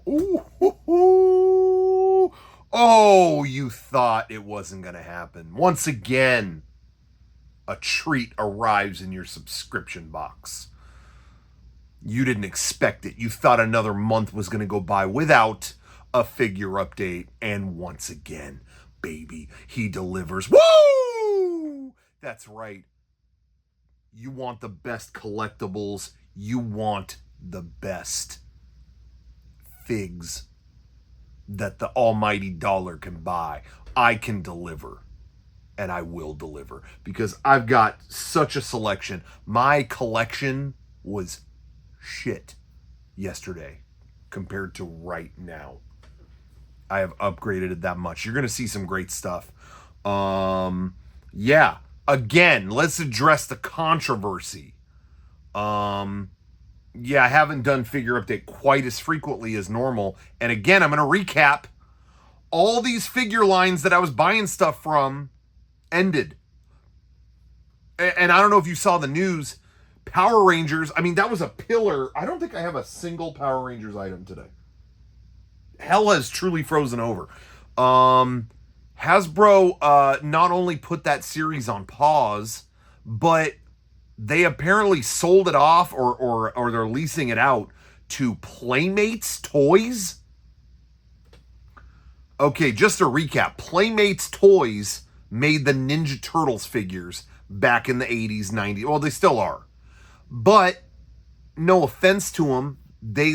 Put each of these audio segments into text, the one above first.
Ooh, hoo, hoo. Oh, you thought it wasn't going to happen. Once again, a treat arrives in your subscription box. You didn't expect it. You thought another month was going to go by without a figure update. And once again, baby, he delivers. Woo! That's right. You want the best collectibles. You want the best figs that the almighty dollar can buy. I can deliver. And I will deliver. Because I've got such a selection. My collection was shit yesterday compared to right now. I have upgraded it that much. You're going to see some great stuff. Yeah. Again, let's address the controversy. Yeah, I haven't done figure update quite as frequently as normal. And again, I'm going to recap. All these figure lines that I was buying stuff from ended. And I don't know if you saw the news. Power Rangers, I mean, that was a pillar. I don't think I have a single Power Rangers item today. Hell has truly frozen over. Hasbro not only put that series on pause, but they apparently sold it off or they're leasing it out to Playmates Toys. Okay, just to recap, Playmates Toys made the Ninja Turtles figures back in the 80s, 90s. Well, they still are. But no offense to them, they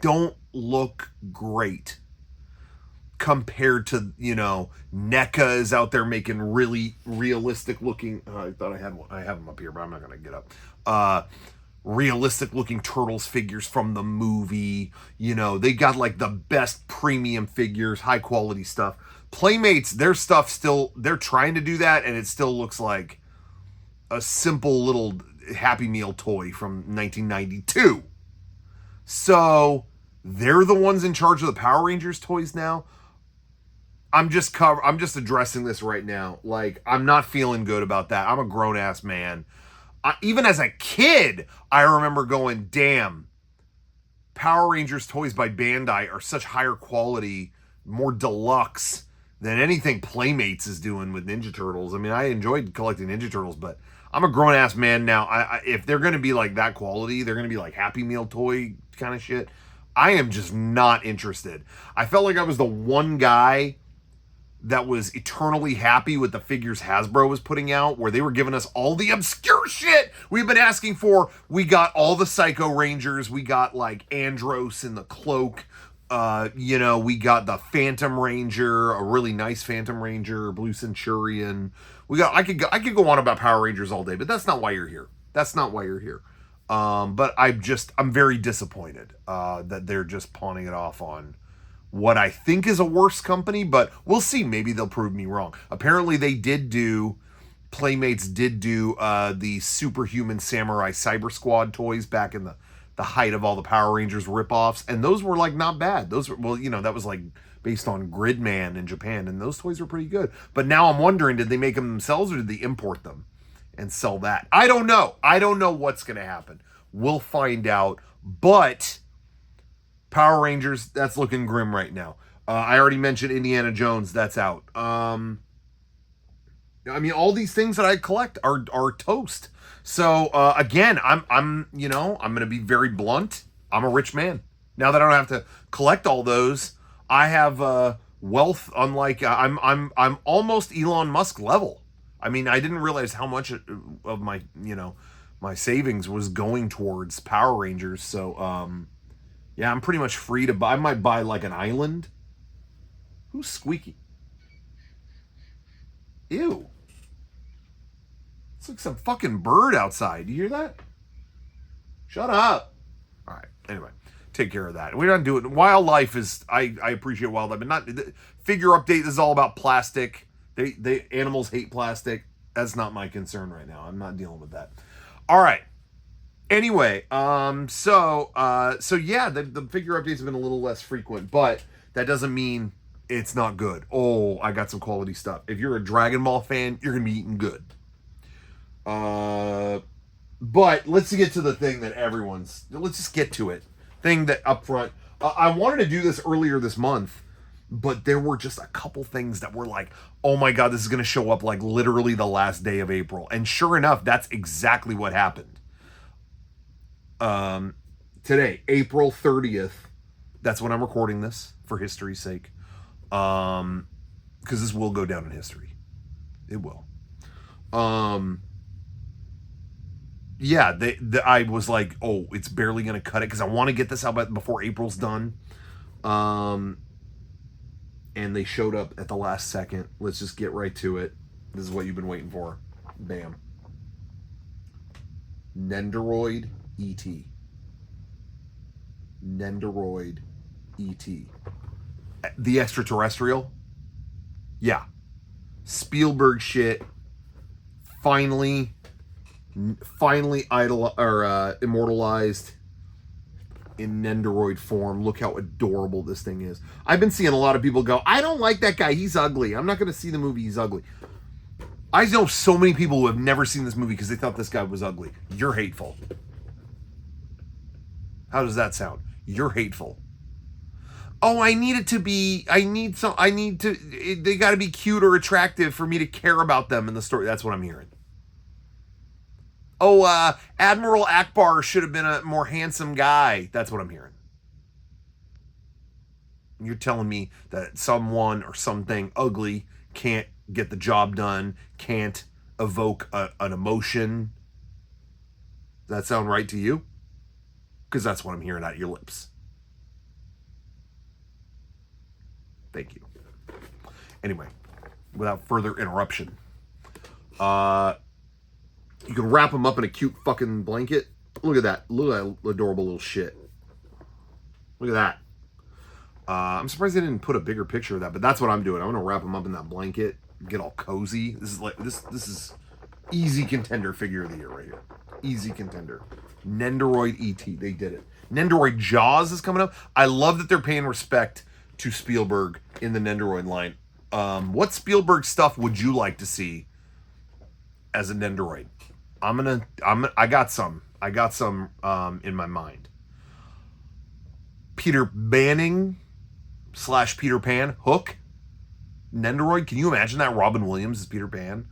don't look great compared to, you know, NECA is out there making really realistic looking. I thought I had one. I have them up here, but I'm not gonna get up. Realistic looking Turtles figures from the movie. You know, they got like the best premium figures, high quality stuff. Playmates, their stuff still, they're trying to do that, and it still looks like a simple little Happy Meal toy from 1992. So they're the ones in charge of the Power Rangers toys now. I'm just addressing this right now. Like, I'm not feeling good about that. I'm a grown ass man. Even as a kid, I remember going, damn, Power Rangers toys by Bandai are such higher quality, more deluxe than anything Playmates is doing with Ninja Turtles. I mean, I enjoyed collecting Ninja Turtles, but I'm a grown-ass man now. If they're going to be like that quality, they're going to be like Happy Meal toy kind of shit, I am just not interested. I felt like I was the one guy that was eternally happy with the figures Hasbro was putting out, where they were giving us all the obscure shit we've been asking for. We got all the Psycho Rangers. We got like Andros in the cloak. You know, we got the Phantom Ranger, a really nice Phantom Ranger, Blue Centurion. I could go on about Power Rangers all day, but that's not why you're here. That's not why you're here. But I'm very disappointed that they're just pawning it off on what I think is a worse company, but we'll see. Maybe they'll prove me wrong. Apparently Playmates did do the Superhuman Samurai Cyber Squad toys back in the height of all the Power Rangers ripoffs, and those were like not bad. Those were, well, you know, that was like based on Gridman in Japan, and those toys were pretty good. But now I'm wondering, did they make them themselves or did they import them and sell that? I don't know. I don't know what's going to happen. We'll find out. But Power Rangers, that's looking grim right now. I already mentioned Indiana Jones. That's out. I mean, all these things that I collect are toast. So again, I'm gonna be very blunt. I'm a rich man now that I don't have to collect all those. I have wealth. Unlike I'm almost Elon Musk level. I mean, I didn't realize how much of my my savings was going towards Power Rangers. So yeah, I'm pretty much free to buy. I might buy like an island. Who's squeaky? Ew. It's like some fucking bird outside. You hear that? Shut up. All right. Anyway, take care of that. We're not doing wildlife. I appreciate wildlife, but not figure update. This is all about plastic. They animals hate plastic. That's not my concern right now. I'm not dealing with that. All right. Anyway, so yeah, the figure updates have been a little less frequent, but that doesn't mean it's not good. Oh, I got some quality stuff. If you're a Dragon Ball fan, you're gonna be eating good. But let's get to the thing that let's just get to it. Thing that up front, I wanted to do this earlier this month, but there were just a couple things that were like, oh my God, this is going to show up like literally the last day of April. And sure enough, that's exactly what happened. Today, April 30th, that's when I'm recording this for history's sake. Because this will go down in history. It will. Yeah, I was like, oh, it's barely going to cut it because I want to get this out before April's done. And they showed up at the last second. Let's just get right to it. This is what you've been waiting for. Bam. Nendoroid E.T. Nendoroid E.T. The extraterrestrial? Yeah. Spielberg shit. Finally immortalized in nendoroid form. Look how adorable this thing is. I've been seeing a lot of people go, I don't like that guy, he's ugly. I'm not going to see the movie, he's ugly. I know so many people who have never seen this movie because they thought this guy was ugly. You're hateful. How does that sound? You're hateful. Oh, they got to be cute or attractive for me to care about them in the story. That's what I'm hearing. Oh, Admiral Akbar should have been a more handsome guy. That's what I'm hearing. You're telling me that someone or something ugly can't get the job done, can't evoke an emotion. Does that sound right to you? Because that's what I'm hearing out of your lips. Thank you. Anyway, without further interruption, you can wrap them up in a cute fucking blanket. Look at that. Look at that adorable little shit. Look at that. I'm surprised they didn't put a bigger picture of that, but that's what I'm doing. I'm gonna wrap them up in that blanket, get all cozy. This is like this is easy contender figure of the year right here. Easy contender. Nendoroid E.T. They did it. Nendoroid Jaws is coming up. I love that they're paying respect to Spielberg in the Nendoroid line. What Spielberg stuff would you like to see as a Nendoroid? I got some in my mind. Peter Banning / Peter Pan, Hook, Nendoroid. Can you imagine that? Robin Williams as Peter Pan.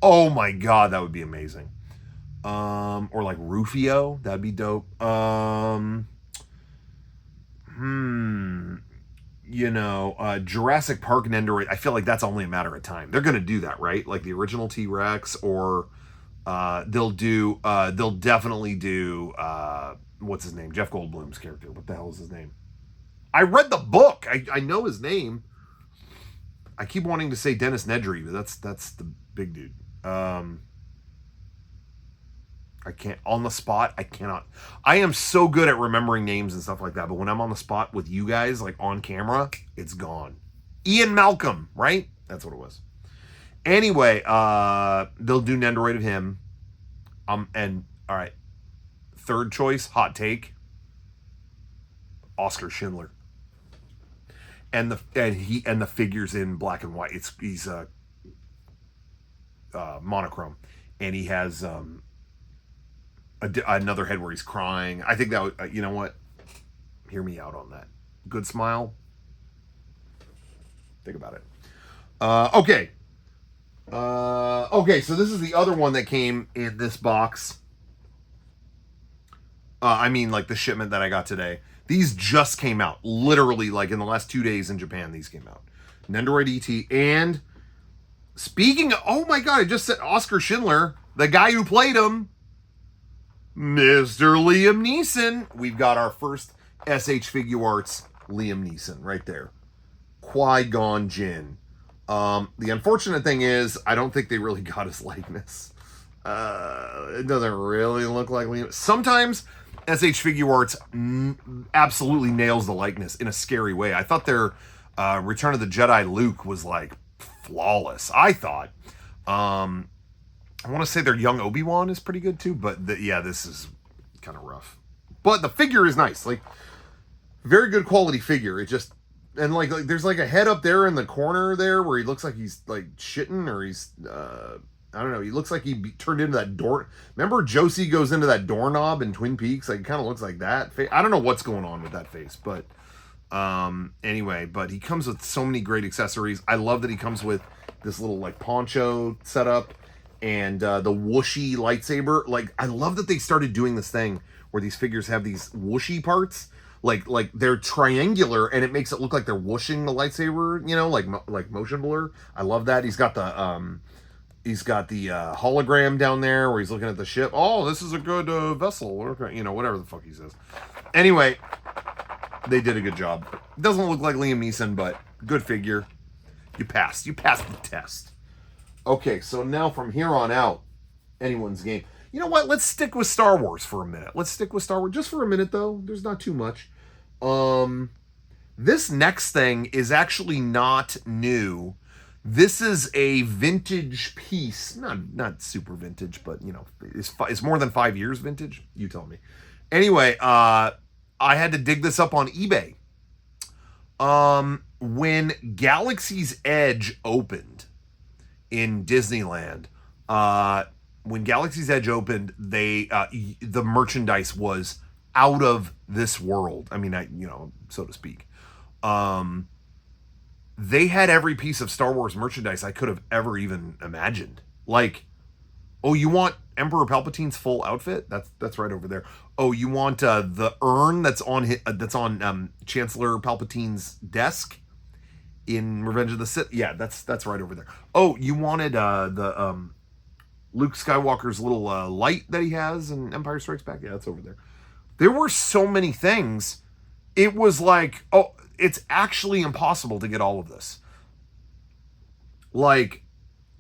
Oh my God, that would be amazing. Or like Rufio, that'd be dope. Jurassic Park Nendoroid, I feel like that's only a matter of time. They're gonna do that, right? Like the original T-Rex, or they'll definitely do what's his name? Jeff Goldblum's character. What the hell is his name? I read the book. I know his name. I keep wanting to say Dennis Nedry, but that's the big dude. I can't on the spot. I cannot. I am so good at remembering names and stuff like that, but when I'm on the spot with you guys, like on camera, it's gone. Ian Malcolm, right? That's what it was. Anyway, they'll do Nendoroid of him. And all right, third choice, hot take, Oscar Schindler. And the figures in black and white. He's monochrome, and he has another head where he's crying. I think that would, you know what? Hear me out on that. Good smile. Think about it. Okay. Okay, so this is the other one that came in this box. Like the shipment that I got today. These just came out. Literally, like in the last 2 days in Japan, these came out. Nendoroid E.T. And speaking of, oh my God, I just said Oscar Schindler, the guy who played him, Mr. Liam Neeson. We've got our first SH Figuarts Liam Neeson right there. Qui-Gon Jinn. The unfortunate thing is, I don't think they really got his likeness. It doesn't really look like Liam. Sometimes SH Figuarts absolutely nails the likeness in a scary way. I thought their Return of the Jedi Luke was like flawless. I thought. I want to say their young Obi-Wan is pretty good too, but this is kind of rough. But the figure is nice, like very good quality figure. It just and like there's like a head up there in the corner there where he looks like he's like shitting, or he's I don't know. He looks like he turned into that door. Remember Josie goes into that doorknob in Twin Peaks? Like, it kind of looks like that. I don't know what's going on with that face, but Anyway, but he comes with so many great accessories. I love that he comes with this little like poncho setup and the whooshy lightsaber. Like, I love that they started doing this thing where these figures have these whooshy parts. Like they're triangular and it makes it look like they're whooshing the lightsaber, you know, like motion blur. I love that. He's got the hologram down there where he's looking at the ship. Oh, this is a good vessel, you know, whatever the fuck he says. Anyway, they did a good job. Doesn't look like Liam Neeson, but good figure. You passed the test. Okay, so now from here on out, anyone's game. You know what? Let's stick with Star Wars for a minute. Let's stick with Star Wars just for a minute, though. There's not too much. This next thing is actually not new. This is a vintage piece. Not super vintage, but, you know, it's more than 5 years vintage. You tell me. Anyway, I had to dig this up on eBay. When Galaxy's Edge opened in Disneyland, the merchandise was out of this world. I mean, so to speak. They had every piece of Star Wars merchandise I could have ever even imagined. Like, oh, you want Emperor Palpatine's full outfit? That's right over there. Oh, you want the urn that's on Chancellor Palpatine's desk in Revenge of the Sith? Yeah, that's right over there. Oh, you wanted the Luke Skywalker's little light that he has in Empire Strikes Back? Yeah, that's over there. There were so many things. It was like, oh, it's actually impossible to get all of this. Like,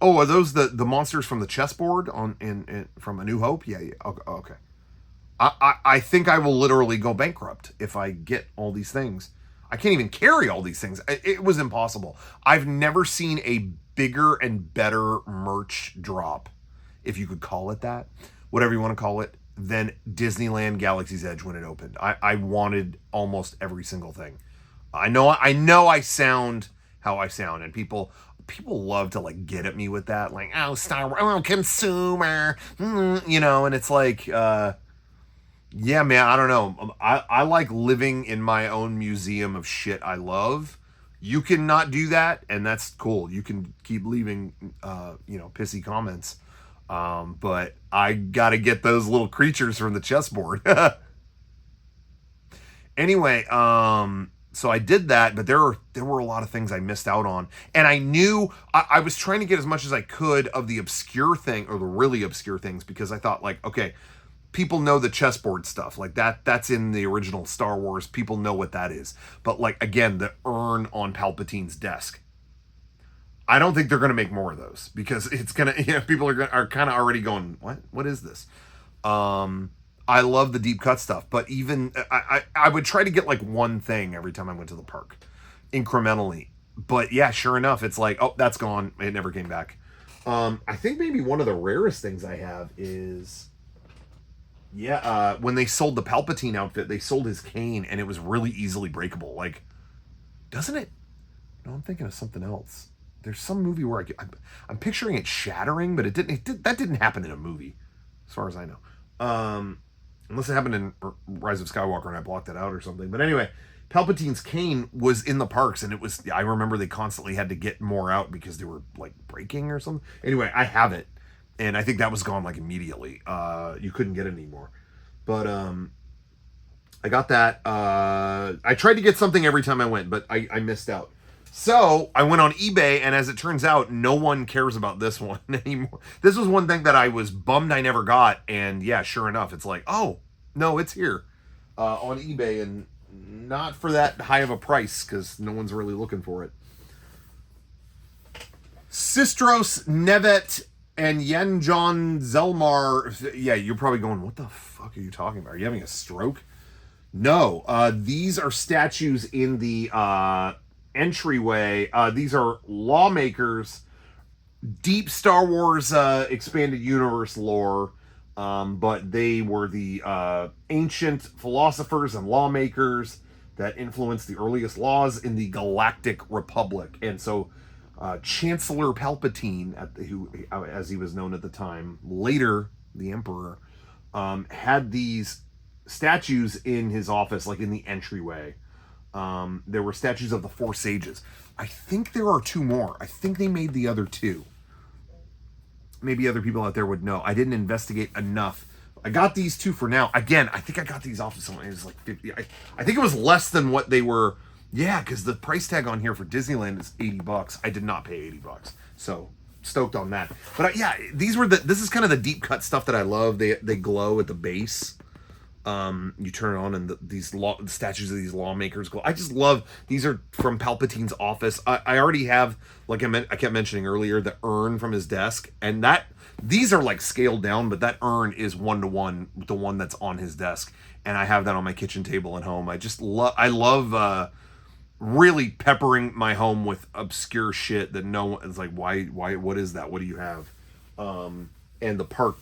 oh, are those the monsters from the chessboard from A New Hope? Yeah. Okay. I think I will literally go bankrupt if I get all these things. I can't even carry all these things. It was impossible. I've never seen a bigger and better merch drop, if you could call it that, whatever you want to call it, than Disneyland Galaxy's Edge when it opened. I wanted almost every single thing. I know I sound how I sound, and people love to like get at me with that, like, oh, Star Wars, oh, consumer, you know, and it's like, yeah, man, I don't know. I like living in my own museum of shit I love. You can not do that, and that's cool. You can keep leaving, pissy comments. But I gotta get those little creatures from the chessboard. Anyway, so I did that, but there were a lot of things I missed out on. And I knew I was trying to get as much as I could of the obscure thing, or the really obscure things, because I thought, like, okay, people know the chessboard stuff. Like, that's in the original Star Wars. People know what that is. But, like, again, the urn on Palpatine's desk. I don't think they're going to make more of those, because it's going to, people are kind of already going, what is this? I love the deep cut stuff, but even I would try to get like one thing every time I went to the park, incrementally. But yeah, sure enough, it's like, oh, that's gone. It never came back. I think maybe one of the rarest things I have is, when they sold the Palpatine outfit, they sold his cane, and it was really easily breakable. Like, doesn't it? No, I'm thinking of something else. There's some movie where I'm picturing it shattering, but that didn't happen in a movie, as far as I know. Unless it happened in Rise of Skywalker and I blocked it out or something. But anyway, Palpatine's cane was in the parks, and I remember they constantly had to get more out because they were like breaking or something. Anyway, I have it, and I think that was gone like immediately. You couldn't get it anymore. But I got that. I tried to get something every time I went, but I missed out. So I went on eBay, and as it turns out, no one cares about this one anymore. This was one thing that I was bummed I never got, and yeah, sure enough, it's like, oh, no, it's here on eBay, and not for that high of a price, because no one's really looking for it. Sistros, Nevet, and Yenjon Zelmar. Yeah, you're probably going, what the fuck are you talking about? Are you having a stroke? No, these are statues in the entryway. These are lawmakers, deep Star Wars expanded universe lore, but they were the ancient philosophers and lawmakers that influenced the earliest laws in the Galactic Republic. And so Chancellor Palpatine, who as he was known at the time, later the Emperor, had these statues in his office, like in the entryway. There were statues of the four sages. I think there are two more. I think they made the other two. Maybe other people out there would know. I didn't investigate enough. I got these two for now. Again, I think I got these off of someone. It was like 50. I think it was less than what they were. Yeah, because the price tag on here for Disneyland is $80. I did not pay $80. So stoked on that. But yeah, this is kind of the deep cut stuff that I love. They glow at the base. You turn it on and the statues of these lawmakers glow. I just love, these are from Palpatine's office. I already have, like I kept mentioning earlier, the urn from his desk, and these are like scaled down, but that urn is 1-to-1 with the one that's on his desk, and I have that on my kitchen table at home. I love really peppering my home with obscure shit that no one is like, why, what is that? What do you have? And the park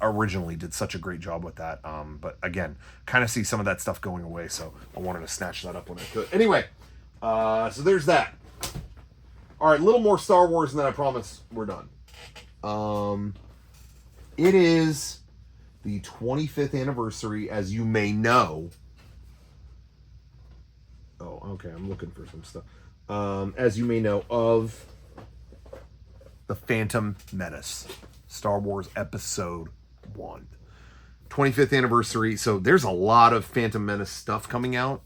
originally did such a great job with that. But again, kind of see some of that stuff going away, so I wanted to snatch that up when I could. Anyway, so there's that. All right, a little more Star Wars, and then I promise we're done. It is the 25th anniversary, as you may know. Oh, okay, I'm looking for some stuff. As you may know, of the Phantom Menace. Star Wars Episode 1. 25th anniversary. So there's a lot of Phantom Menace stuff coming out.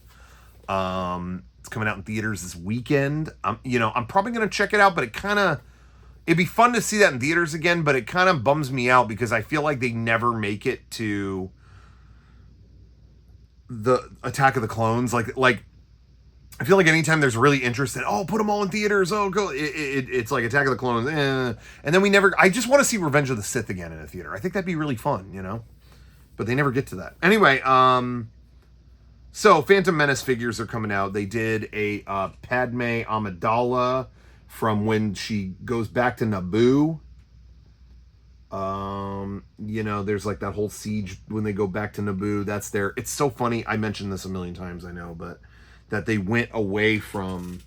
It's coming out in theaters this weekend. I'm probably going to check it out, but it'd be fun to see that in theaters again, but it kind of bums me out because I feel like they never make it to the Attack of the Clones. Like I feel like anytime there's really interest in, put them all in theaters, go. It's like Attack of the Clones, and then I just want to see Revenge of the Sith again in a theater. I think that'd be really fun, but they never get to that. Anyway, so Phantom Menace figures are coming out. They did a Padme Amidala from when she goes back to Naboo. There's like that whole siege when they go back to Naboo. That's there. It's so funny. I mentioned this a million times, I know, but that they went away from,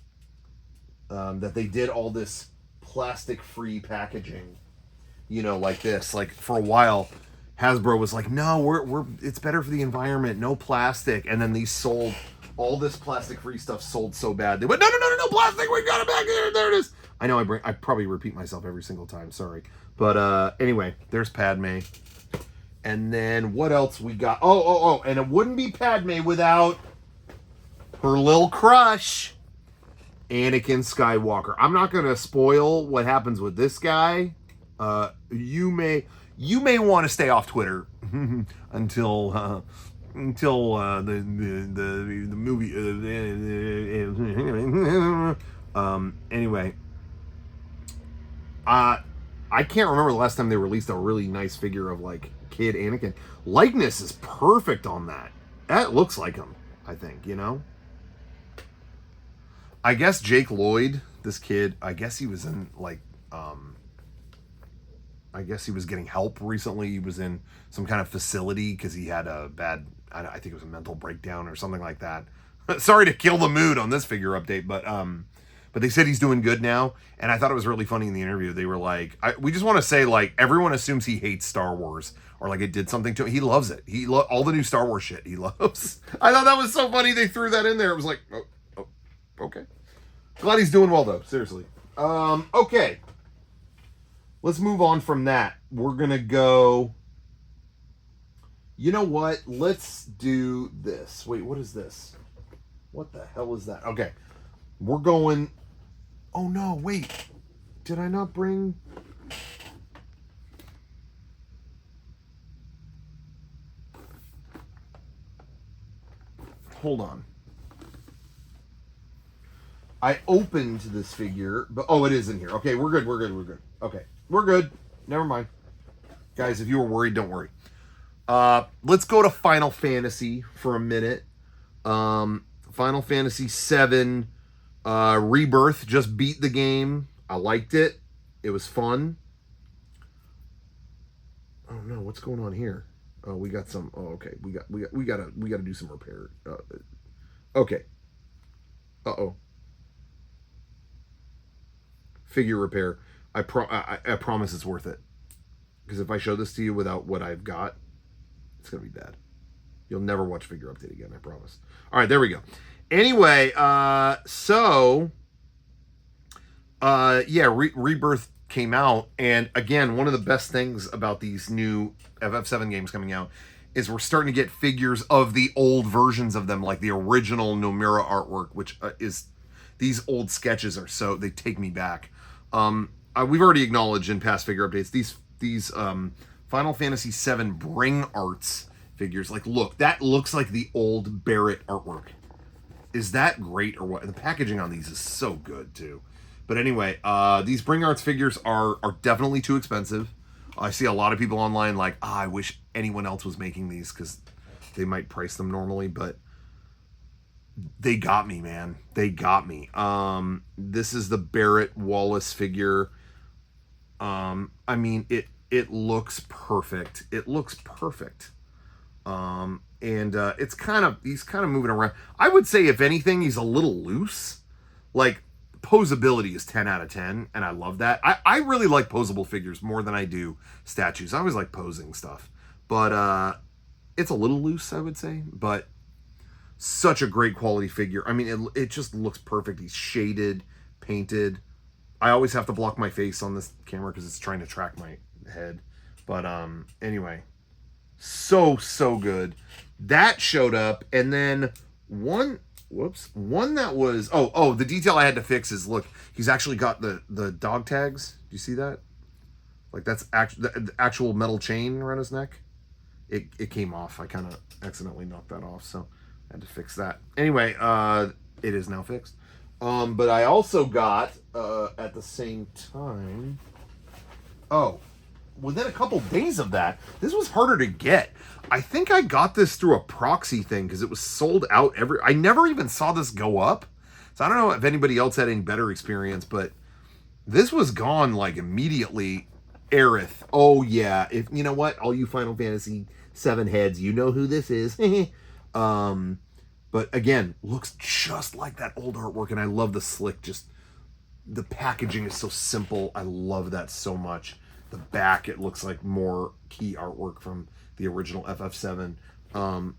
that they did all this plastic-free packaging, like this. Like, for a while, Hasbro was like, no, it's better for the environment, no plastic. And then these sold, all this plastic-free stuff sold so bad. They went, no, plastic, we got it back there, there it is. I know I probably repeat myself every single time, sorry. But anyway, there's Padme. And then what else we got? And it wouldn't be Padme without her little crush, Anakin Skywalker. I'm not going to spoil what happens with this guy. You may want to stay off Twitter until the movie. Anyway, I can't remember the last time they released a really nice figure of like kid Anakin. Likeness is perfect on that. That looks like him, I think, I guess Jake Lloyd, this kid, I guess he was in like, I guess he was getting help recently. He was in some kind of facility because he had a bad, I think it was a mental breakdown or something like that. Sorry to kill the mood on this figure update, but they said he's doing good now. And I thought it was really funny in the interview. They were like, we just want to say, like, everyone assumes he hates Star Wars or like it did something to him. He loves it. All the new Star Wars shit he loves. I thought that was so funny. They threw that in there. It was like, okay. Glad he's doing well, though. Seriously. Okay. Let's move on from that. We're going to go... You know what? Let's do this. Wait, what is this? What the hell is that? Okay. We're going... Oh, no. Wait. Did I not bring... Hold on. I opened this figure, but it is in here. Okay, we're good. Okay, we're good. Never mind. Guys, if you were worried, don't worry. Let's go to Final Fantasy for a minute. Final Fantasy VII Rebirth just beat the game. I liked it. It was fun. Oh no, what's going on here? Oh, we got some. Oh, okay. We gotta do some repair. Okay. Uh-oh. Figure repair. I promise it's worth it. Because if I show this to you without what I've got, it's going to be bad. You'll never watch Figure Update again, I promise. All right, there we go. Anyway, Rebirth came out, and again, one of the best things about these new FF7 games coming out is we're starting to get figures of the old versions of them, like the original Nomura artwork, which is these old sketches are so they take me back. We've already acknowledged in past figure updates these Final Fantasy VII Bring Arts figures. Like, look, that looks like the old Barrett artwork. Is that great or what? And the packaging on these is so good too. But anyway, these Bring Arts figures are definitely too expensive. I see a lot of people online like, I wish anyone else was making these because they might price them normally, but they got me, man. They got me. This is the Barrett Wallace figure. I mean, it looks perfect. It looks perfect. And he's kind of moving around. I would say, if anything, he's a little loose. Like, posability is 10 out of 10, and I love that. I really like posable figures more than I do statues. I always like posing stuff. But it's a little loose, I would say. But such a great quality figure. I mean, it just looks perfect. He's shaded, painted. I always have to block my face on this camera because it's trying to track my head. But anyway, so good. That showed up, and then one that was the detail I had to fix is, look, he's actually got the dog tags. Do you see that? Like, that's the actual metal chain around his neck. It came off. I kind of accidentally knocked that off, so I had to fix that. Anyway, it is now fixed. But I also got at the same time. Within a couple days of that, this was harder to get. I think I got this through a proxy thing because it was sold out I never even saw this go up. So I don't know if anybody else had any better experience, but this was gone like immediately. Aerith. Oh yeah. If you know what, all you Final Fantasy VII heads, you know who this is. But again, looks just like that old artwork, and I love the slick, just the packaging is so simple. I love that so much. The back, it looks like more key artwork from the original FF7. God,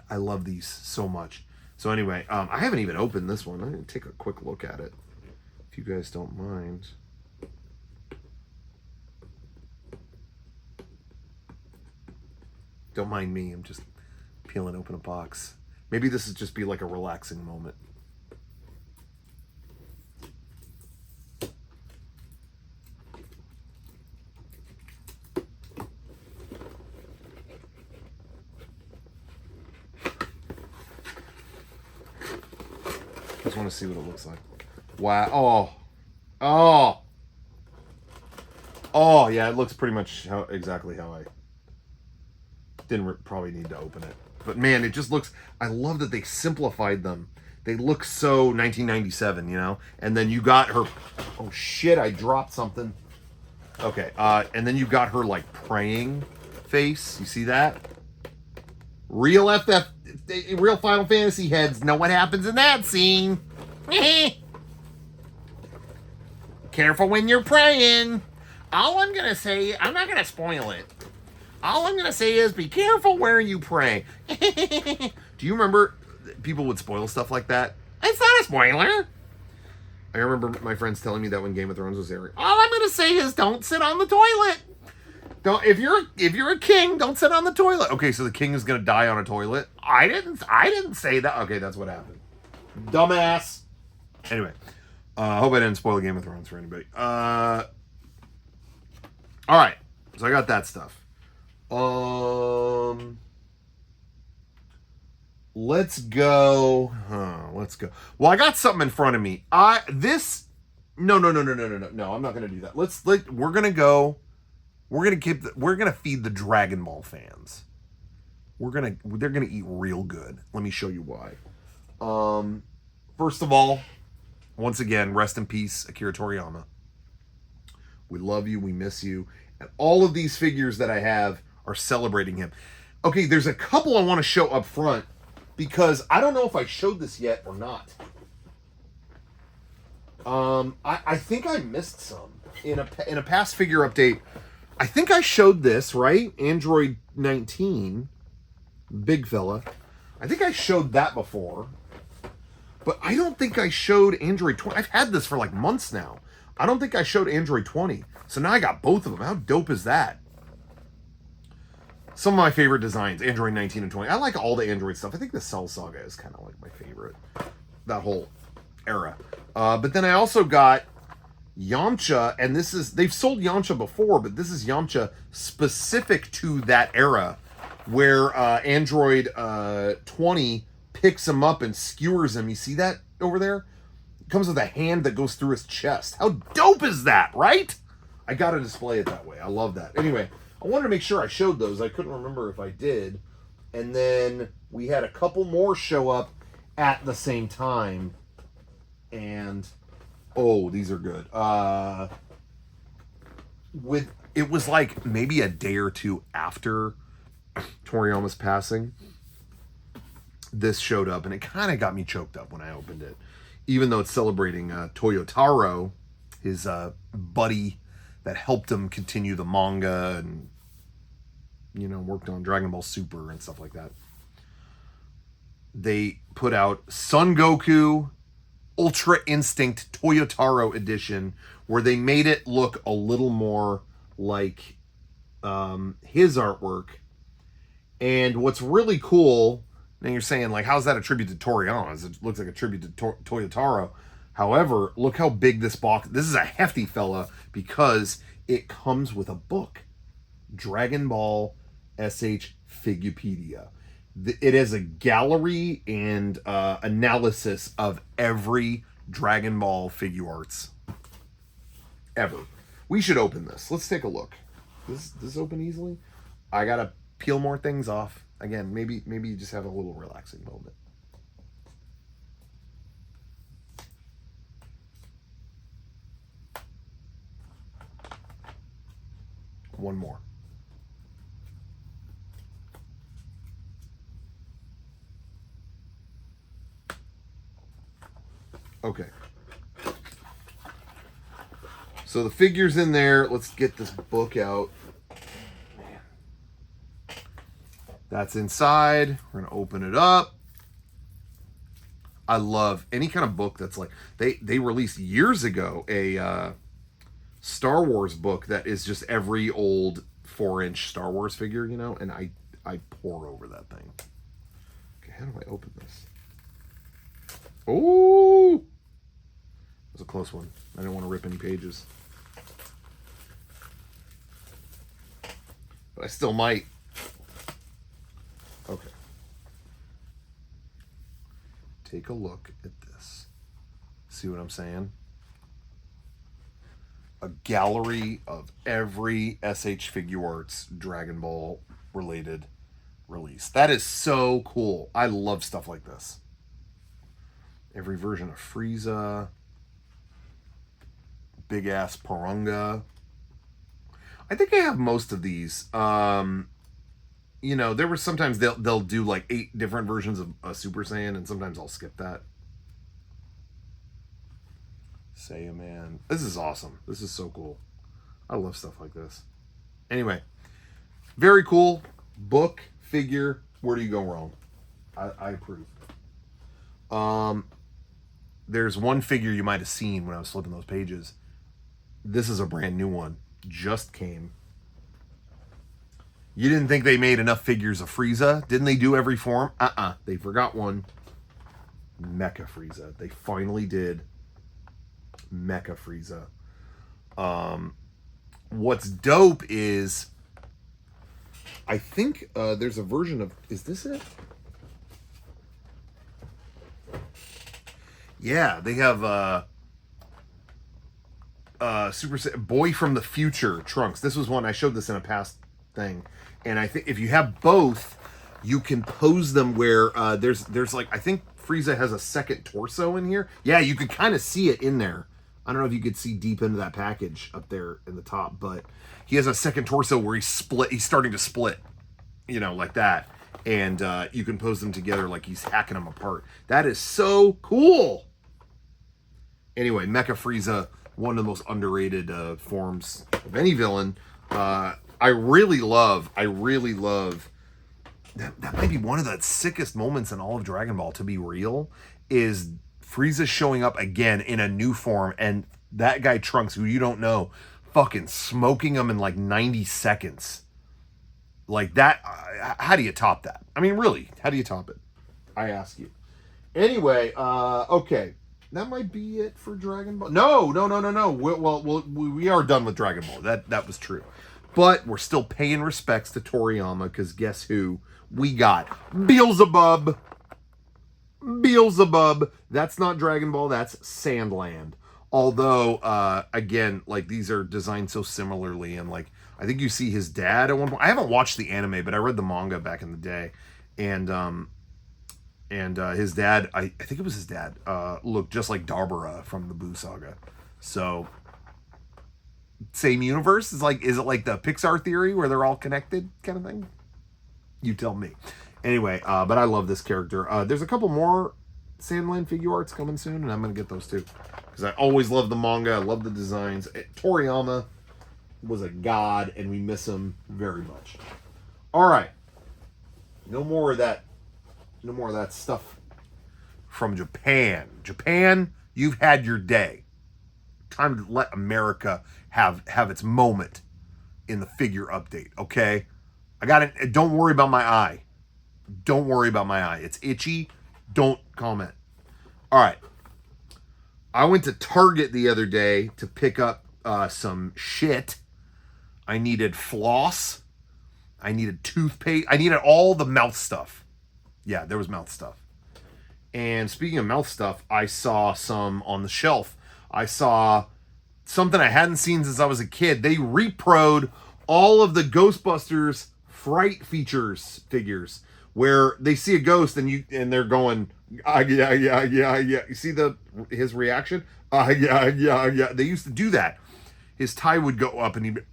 I love these so much. So anyway, I haven't even opened this one. I'm going to take a quick look at it, if you guys don't mind. Don't mind me. I'm just peeling open a box. Maybe this would just be like a relaxing moment. Just want to see what it looks like. Wow. Oh, yeah, it looks pretty much exactly how I didn't probably need to open it. But man, it just looks, I love that they simplified them. They look so 1997, you know? And then you got her, oh shit, I dropped something. Okay, and then you got her like praying face. You see that? Real Final Fantasy heads know what happens in that scene. Careful when you're praying. All I'm gonna say, I'm not gonna spoil it. All I'm gonna say is be careful where you pray. Do you remember people would spoil stuff like that? It's not a spoiler. I remember my friends telling me that when Game of Thrones was airing. All I'm gonna say is don't sit on the toilet. Don't if you're a king, don't sit on the toilet. Okay, so the king is gonna die on a toilet. I didn't say that. Okay, that's what happened. Dumbass. Anyway, I hope I didn't spoil Game of Thrones for anybody. All right, so I got that stuff. Let's go. Let's go. Well, I got something in front of me. No. I'm not gonna do that. We're gonna feed the Dragon Ball fans. They're gonna eat real good. Let me show you why. First of all, once again, rest in peace, Akira Toriyama. We love you. We miss you. And all of these figures that I have are celebrating him. Okay, there's a couple I want to show up front because I don't know if I showed this yet or not. I think I missed some in a past figure update. I think I showed this, right? Android 19, big fella. I think I showed that before. But I don't think I showed Android 20. I've had this for like months now. I don't think I showed Android 20. So now I got both of them. How dope is that? Some of my favorite designs, Android 19 and 20. I like all the Android stuff. I think the Cell Saga is kind of like my favorite. That whole era. But then I also got Yamcha, and this is, they've sold Yamcha before, but this is Yamcha specific to that era, where Android 20 picks him up and skewers him. You see that over there? It comes with a hand that goes through his chest. How dope is that, right? I gotta display it that way. I love that. Anyway, I wanted to make sure I showed those. I couldn't remember if I did. And then we had a couple more show up at the same time. And oh, these are good. It was like maybe a day or two after Toriyama's passing, this showed up, and it kind of got me choked up when I opened it. Even though it's celebrating Toyotaro, his buddy that helped him continue the manga and, you know, worked on Dragon Ball Super and stuff like that. They put out Son Goku Ultra Instinct Toyotaro edition, where they made it look a little more like his artwork. And what's really cool, and you're saying, like, how's that a tribute to Toriyama? It looks like a tribute to Toyotaro. However, look how big this box. This is a hefty fella because it comes with a book, Dragon Ball SH Figupedia. It is a gallery and analysis of every Dragon Ball Figuarts ever. We should open this. Let's take a look. Does this open easily? I gotta peel more things off. Again, maybe you just have a little relaxing moment. One more. Okay. So the figure's in there. Let's get this book out. That's inside. We're going to open it up. I love any kind of book that's like... They released years ago a Star Wars book that is just every old 4-inch Star Wars figure, you know? And I pour over that thing. Okay, how do I open this? Oh! It was a close one. I didn't want to rip any pages. But I still might. Okay. Take a look at this. See what I'm saying? A gallery of every SH Figuarts Dragon Ball related release. That is so cool. I love stuff like this. Every version of Frieza. Big ass Porunga. I think I have most of these. You know, there were sometimes they'll do like 8 different versions of a Super Saiyan, and sometimes I'll skip that. Saiyan Man. This is awesome. This is so cool. I love stuff like this. Anyway, very cool book, figure. Where do you go wrong? I approve. There's one figure you might have seen when I was flipping those pages. This is a brand new one. Just came. You didn't think they made enough figures of Frieza? Didn't they do every form? They forgot one. Mecha Frieza. They finally did Mecha Frieza. What's dope is, I think there's a version of... Is this it? Yeah, they have Super Boy from the Future Trunks. This was one I showed this in a past thing, and I think if you have both, you can pose them where there's like, I think Frieza has a second torso in here. Yeah, you could kind of see it in there. I don't know if you could see deep into that package up there in the top, but he has a second torso where he's starting to split, you know, like that, and you can pose them together like he's hacking them apart. That is so cool. Anyway, Mecha Frieza, one of the most underrated forms of any villain. I really love that might be one of the sickest moments in all of Dragon Ball, to be real, is Frieza's showing up again in a new form, and that guy Trunks, who you don't know, fucking smoking him in like 90 seconds. Like that, how do you top that? I mean, really, how do you top it? I ask you. Anyway, okay. That might be it for Dragon Ball. No. We are done with Dragon Ball. That was true. But we're still paying respects to Toriyama, because guess who? We got Beelzebub. That's not Dragon Ball, that's Sandland. Although, again, like, these are designed so similarly, and like, I think you see his dad at one point. I haven't watched the anime, but I read the manga back in the day, and his dad, I think it was his dad, looked just like Darbara from the Boo Saga. So, same universe? Is it like the Pixar theory where they're all connected kind of thing? You tell me. Anyway, but I love this character. There's a couple more Sandland Figuarts coming soon, and I'm going to get those too. Because I always love the manga. I love the designs. Toriyama was a god, and we miss him very much. All right. No more of that stuff from Japan. Japan, you've had your day. Time to let America have its moment in the figure update, okay? I got it. Don't worry about my eye. Don't worry about my eye. It's itchy. Don't comment. All right. I went to Target the other day to pick up some shit. I needed floss. I needed toothpaste. I needed all the mouth stuff. Yeah, there was mouth stuff. And speaking of mouth stuff, I saw some on the shelf. I saw something I hadn't seen since I was a kid. They repro'd all of the Ghostbusters Fright Features figures, where they see a ghost and they're going, yeah. You see his reaction? Yeah. They used to do that. His tie would go up and he'd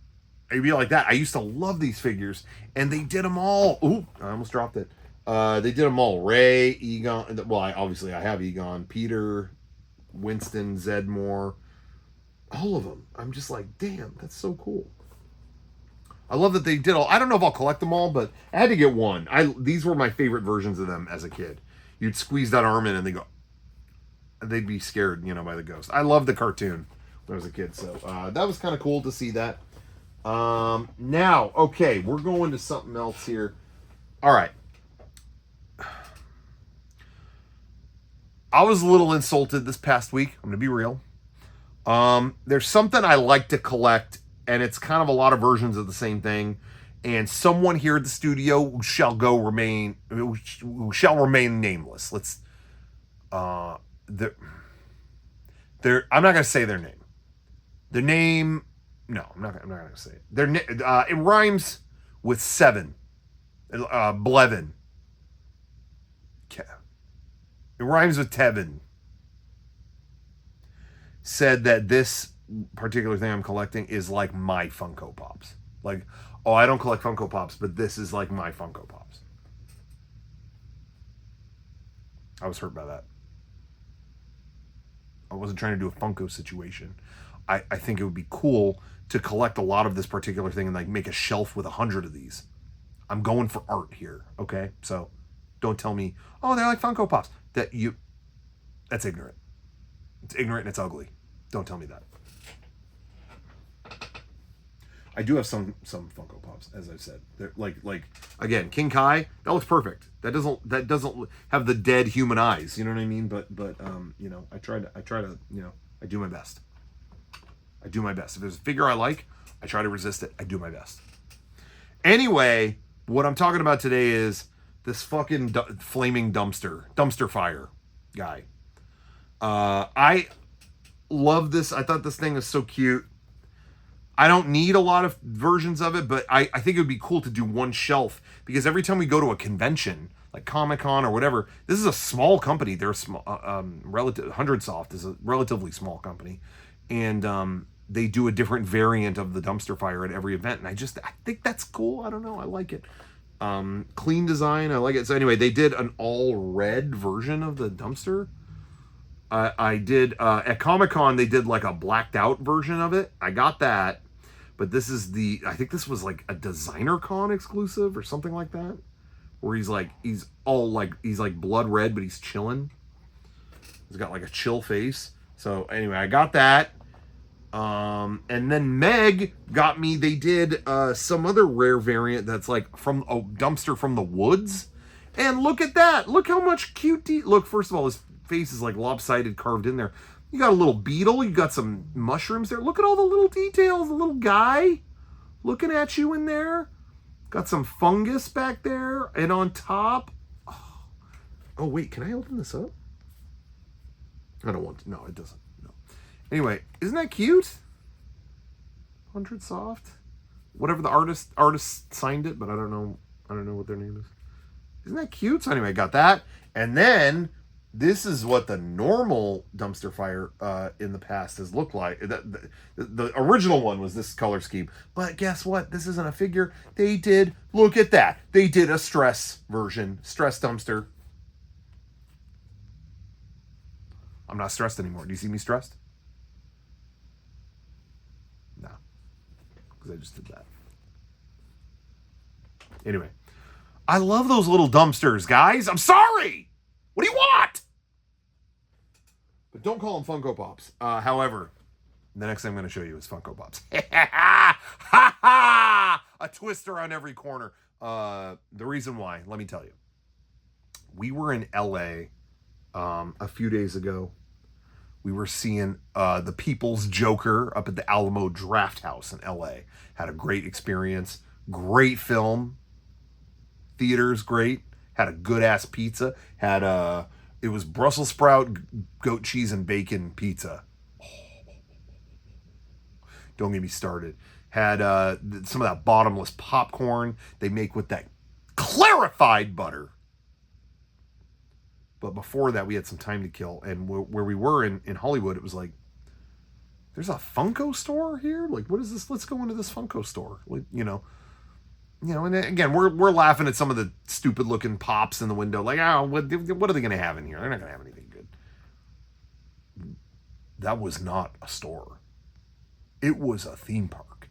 be like that. I used to love these figures, and they did them all. Ooh, I almost dropped it. They did them all. Ray, Egon. Well, I have Egon, Peter, Winston, Zedmore, all of them. I'm just like, damn, that's so cool. I love that they did all. I don't know if I'll collect them all, but I had to get one. These were my favorite versions of them as a kid. You'd squeeze that arm in, and they'd be scared, by the ghost. I loved the cartoon when I was a kid, so that was kind of cool to see that. Now, okay, we're going to something else here. All right. I was a little insulted this past week. I'm going to be real. There's something I like to collect, and it's kind of a lot of versions of the same thing. And someone here at the studio shall remain nameless. I'm not going to say their name. The name, no, I'm not going to say it. It rhymes with 7. Blevin. It rhymes with Tevin. Said that this particular thing I'm collecting is like my Funko Pops. Like, oh, I don't collect Funko Pops, but this is like my Funko Pops. I was hurt by that. I wasn't trying to do a Funko situation. I think it would be cool to collect a lot of this particular thing and like make a shelf with 100 of these. I'm going for art here, okay? So don't tell me, oh, they're like Funko Pops. That's ignorant. It's ignorant and it's ugly. Don't tell me that. I do have some Funko Pops, as I've said. They're like again, King Kai, that looks perfect. That doesn't have the dead human eyes, you know what I mean? But I try to I do my best. I do my best. If there's a figure I like, I try to resist it. I do my best. Anyway, what I'm talking about today is this fucking flaming dumpster fire guy. I love this. I thought this thing is so cute. I don't need a lot of versions of it, but I think it would be cool to do one shelf, because every time we go to a convention, like Comic-Con or whatever, this is a small company. They're small, 100 Soft is a relatively small company, and they do a different variant of the dumpster fire at every event, and I think that's cool. I don't know. I like it. Clean design. I like it. So anyway, they did an all red version of the dumpster. I did at Comic-Con, they did like a blacked out version of it. I got that, but this is I think this was like a Designer Con exclusive or something like that, where he's like blood red, but he's chilling. It's got like a chill face. So anyway, I got that. And then Meg got me, they did some other rare variant that's like from a dumpster from the woods. And look at that. Look how much cute. Look, first of all, his face is like lopsided, carved in there. You got a little beetle. You got some mushrooms there. Look at all the little details. The little guy looking at you in there. Got some fungus back there. And on top. Oh, wait. Can I open this up? I don't want to. No, it doesn't. No. Anyway, isn't that cute? 100 Soft. Whatever the artist signed it, but I don't know what their name is. Isn't that cute? So anyway, I got that. And then this is what the normal dumpster fire in the past has looked like. The original one was this color scheme. But guess what? This isn't a figure. They did, look at that. They did a stress version. Stress dumpster. I'm not stressed anymore. Do you see me stressed? No. Because I just did that. Anyway. I love those little dumpsters, guys. I'm sorry. What do you want? But don't call them Funko Pops. However, the next thing I'm going to show you is Funko Pops. Ha ha! A twister on every corner. The reason why, let me tell you. We were in LA a few days ago. We were seeing the People's Joker up at the Alamo Draft House in LA. Had a great experience. Great film. Theater's great. Had a good ass pizza. Had it was Brussels sprout, goat cheese, and bacon pizza. Don't get me started. Had some of that bottomless popcorn they make with that clarified butter. But before that, we had some time to kill. And where we were in Hollywood, it was like, there's a Funko store here? Like, what is this? Let's go into this Funko store. Like, you know, and again, we're laughing at some of the stupid looking pops in the window. Like, oh, what are they going to have in here? They're not going to have anything good. That was not a store. It was a theme park.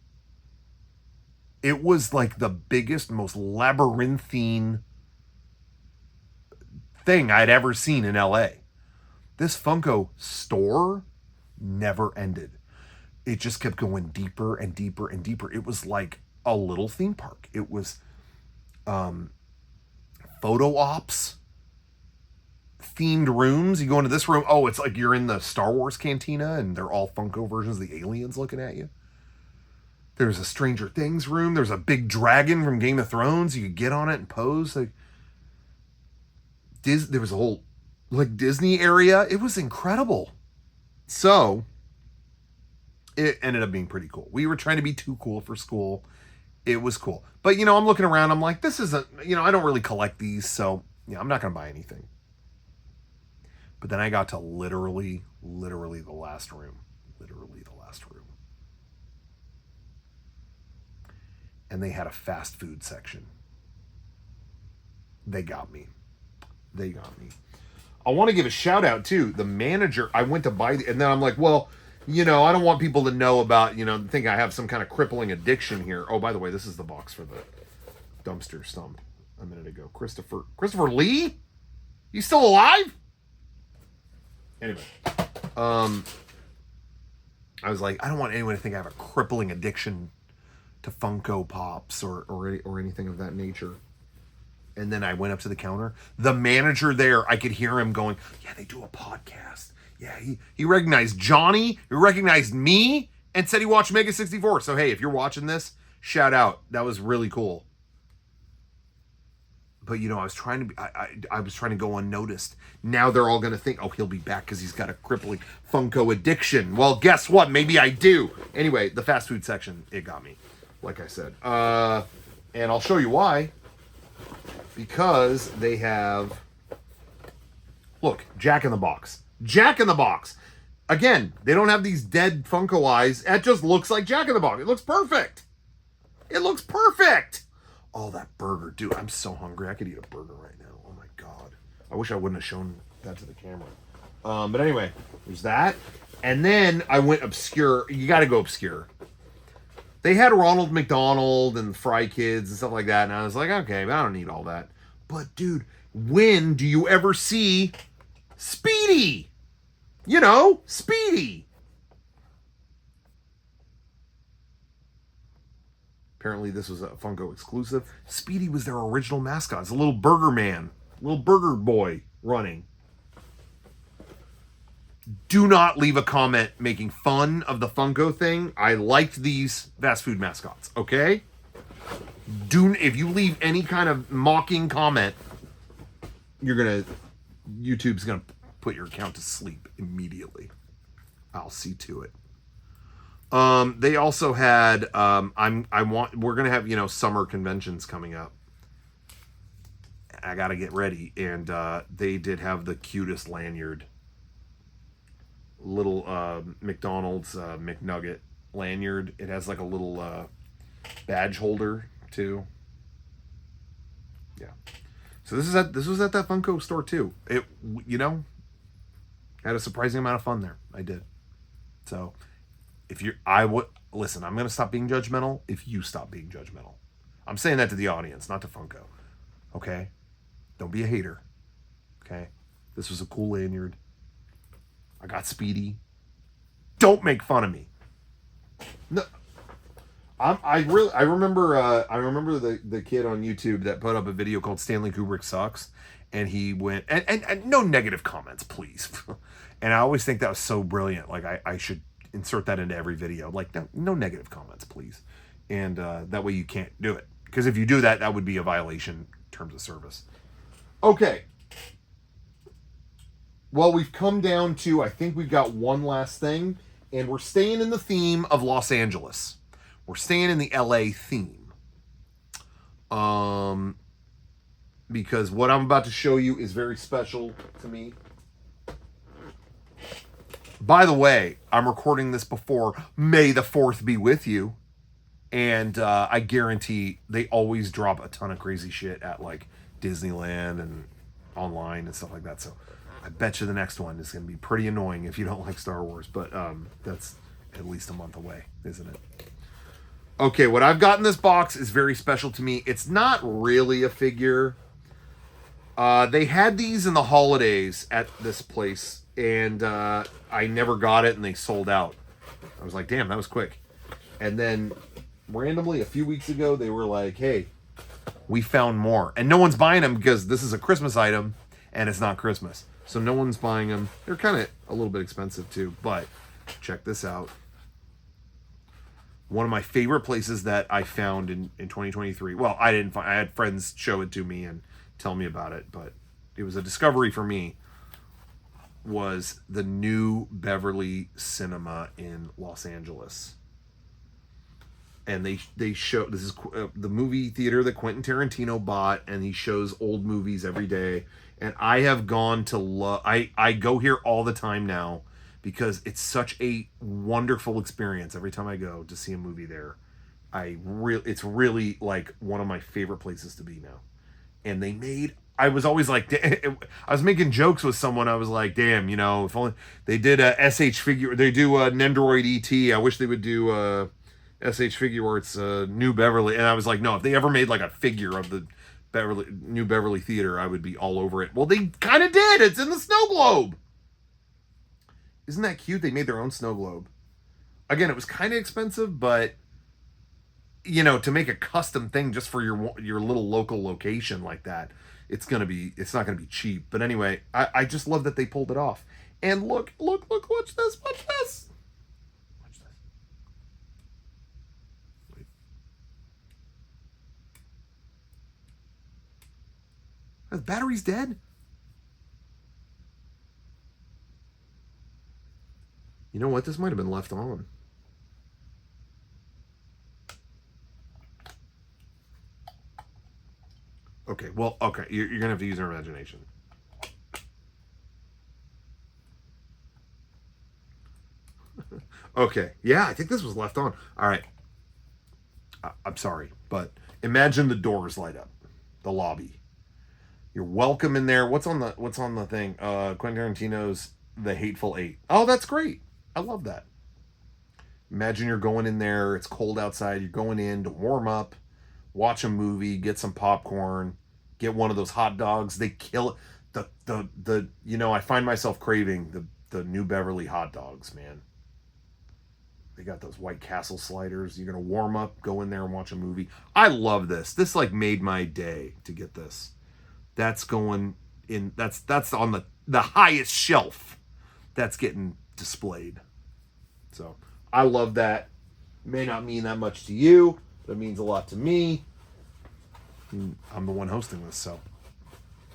It was like the biggest, most labyrinthine thing I'd ever seen in LA. This Funko store never ended. It just kept going deeper and deeper and deeper. It was like a little theme park. It was photo ops, themed rooms. You go into this room, oh, it's like you're in the Star Wars cantina and they're all Funko versions of the aliens looking at you. There's a Stranger Things room. There's a big dragon from Game of Thrones. You could get on it and pose. Like, there was a whole like Disney area. It was incredible. So it ended up being pretty cool. We were trying to be too cool for school. It was cool. But, I'm looking around. I'm like, this isn't, I don't really collect these. So, I'm not going to buy anything. But then I got to literally the last room. Literally the last room. And they had a fast food section. They got me. I want to give a shout out to the manager. I went to buy, and then I'm like, well, I don't want people to know about, think I have some kind of crippling addiction here. Oh, by the way, this is the box for the dumpster stump a minute ago. Christopher Lee? You still alive? Anyway, I was like, I don't want anyone to think I have a crippling addiction to Funko Pops or anything of that nature. And then I went up to the counter. The manager there, I could hear him going, yeah, they do a podcast. Yeah, he recognized Johnny, he recognized me, and said he watched Mega 64. So, hey, if you're watching this, shout out. That was really cool. But, I was trying to I was trying to go unnoticed. Now they're all going to think, oh, he'll be back because he's got a crippling Funko addiction. Well, guess what? Maybe I do. Anyway, the fast food section, it got me, like I said. And I'll show you why. Because they have, look, Jack in the Box. Jack in the Box. Again, they don't have these dead Funko eyes. It just looks like Jack in the Box. It looks perfect. It looks perfect. Oh, that burger. Dude, I'm so hungry. I could eat a burger right now. Oh, my God. I wish I wouldn't have shown that to the camera. But anyway, there's that. And then I went obscure. You got to go obscure. They had Ronald McDonald and Fry Kids and stuff like that. And I was like, okay, but I don't need all that. But, dude, when do you ever see Speedy? You know, Speedy. Apparently this was a Funko exclusive. Speedy was their original mascot. It's a little burger man, little burger boy running. Do not leave a comment making fun of the Funko thing. I liked these fast food mascots, okay? If you leave any kind of mocking comment, YouTube's gonna put your account to sleep immediately. I'll see to it. They also had we're gonna have summer conventions coming up. I gotta get ready, and they did have the cutest lanyard. Little McDonald's McNugget lanyard. It has like a little badge holder too. Yeah. So this was at that Funko store too. It had a surprising amount of fun there. I did. So listen, I'm gonna stop being judgmental if you stop being judgmental. I'm saying that to the audience, not to Funko. Okay? Don't be a hater. Okay? This was a cool lanyard. I got Speedy. Don't make fun of me. No, I remember the kid on YouTube that put up a video called Stanley Kubrick Sucks, and he went and no negative comments, please. And I always think that was so brilliant. Like I should insert that into every video. Like no negative comments, please. And that way you can't do it, because if you do that, that would be a violation in terms of service. Okay. Well, we've come down to, I think we've got one last thing, and we're staying in the theme of Los Angeles. We're staying in the LA theme. Because what I'm about to show you is very special to me. By the way, I'm recording this before May the 4th be with you. And I guarantee they always drop a ton of crazy shit at like Disneyland and online and stuff like that. So I bet you the next one is going to be pretty annoying if you don't like Star Wars, but that's at least a month away, isn't it? Okay, what I've got in this box is very special to me. It's not really a figure. They had these in the holidays at this place, and I never got it, and they sold out. I was like, damn, that was quick. And then randomly, a few weeks ago, they were like, hey, we found more. And no one's buying them because this is a Christmas item, and it's not Christmas. So no one's buying them. They're kind of a little bit expensive too, but check this out. One of my favorite places that I found in 2023. Well, I didn't find. I had friends show it to me and tell me about it, but it was a discovery for me. Was the new Beverly Cinema in Los Angeles. And they show, this is the movie theater that Quentin Tarantino bought, and he shows old movies every day. And I have gone to I go here all the time now because it's such a wonderful experience every time I go to see a movie there. It's really like one of my favorite places to be now. And I was always like, I was making jokes with someone. I was like, damn, if only they did a SH figure, they do a Nendoroid ET. I wish they would do SH Figuarts, New Beverly. And I was like, no, if they ever made like a figure of the New Beverly Theater, I would be all over it. Well, they kind of did. It's in the snow globe. Isn't that cute? They made their own snow globe. Again, it was kind of expensive, but to make a custom thing just for your little local location like that, it's not gonna be cheap. But anyway, I just love that they pulled it off. And look, watch this. The battery's dead? You know what? This might have been left on. Okay, well, okay. You're going to have to use your imagination. Okay, yeah, I think this was left on. All right. I'm sorry, but imagine the doors light up. The lobby. You're welcome in there. What's on the thing? Quentin Tarantino's The Hateful Eight. Oh, that's great. I love that. Imagine you're going in there. It's cold outside. You're going in to warm up, watch a movie, get some popcorn, get one of those hot dogs. They kill it. I find myself craving the the New Beverly hot dogs, man. They got those White Castle sliders. You're gonna warm up, go in there and watch a movie. I love this. This like made my day to get this. That's going in. That's on the highest shelf. That's getting displayed. So I love that. May not mean that much to you, but it means a lot to me. I'm the one hosting this, so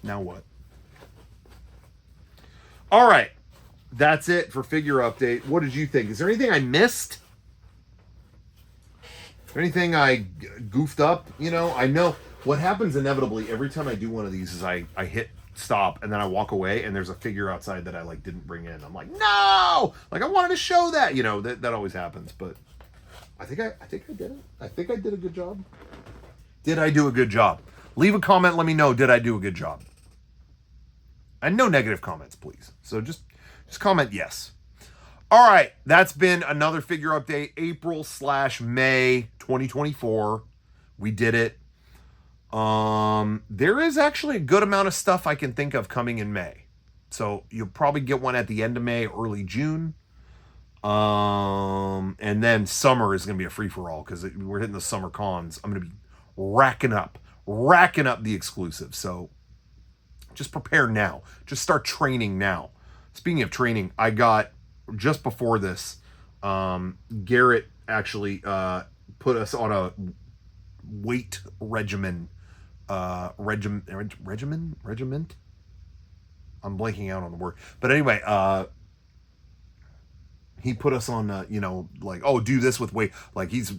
now what? All right. That's it for figure update. What did you think? Is there anything I missed? Anything I goofed up? You know, I know what happens inevitably every time I do one of these is I hit stop and then I walk away and there's a figure outside that I like didn't bring in. I'm like, no! Like I wanted to show that. You know, that always happens, but I think I did it. I think I did a good job. Did I do a good job? Leave a comment, let me know, did I do a good job? And no negative comments, please. So just comment yes. All right, that's been another figure update, April/May 2024. We did it. There is actually a good amount of stuff I can think of coming in May. So you'll probably get one at the end of May, early June. And then summer is going to be a free-for-all because we're hitting the summer cons. I'm going to be racking up the exclusives. So just prepare now. Just start training now. Speaking of training, I got, just before this, Garrett actually put us on a weight regiment. I'm blanking out on the word. But anyway, he put us on, you know, like, oh, do this with weight. Like he's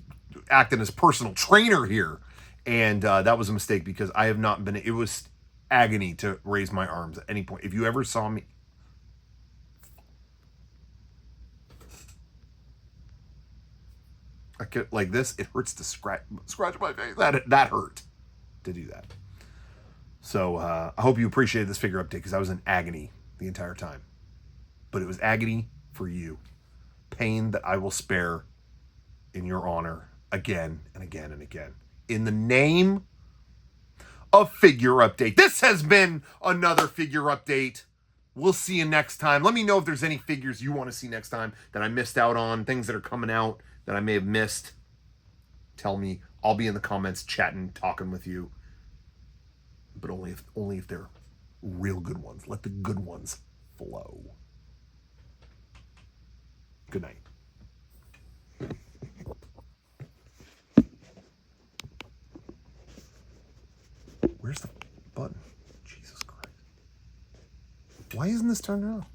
acting as personal trainer here. And that was a mistake because I have not been, it was agony to raise my arms at any point. If you ever saw me, I could, like this, it hurts to scratch my face. That hurt to do that. So I hope you appreciated this figure update because I was in agony the entire time. But it was agony for you. Pain that I will spare in your honor again and again and again. In the name of figure update. This has been another figure update. We'll see you next time. Let me know if there's any figures you want to see next time that I missed out on, things that are coming out that I may have missed. Tell me. I'll be in the comments chatting, talking with you. But only if they're real good ones. Let the good ones flow. Good night. Where's the button? Jesus Christ. Why isn't this turned on?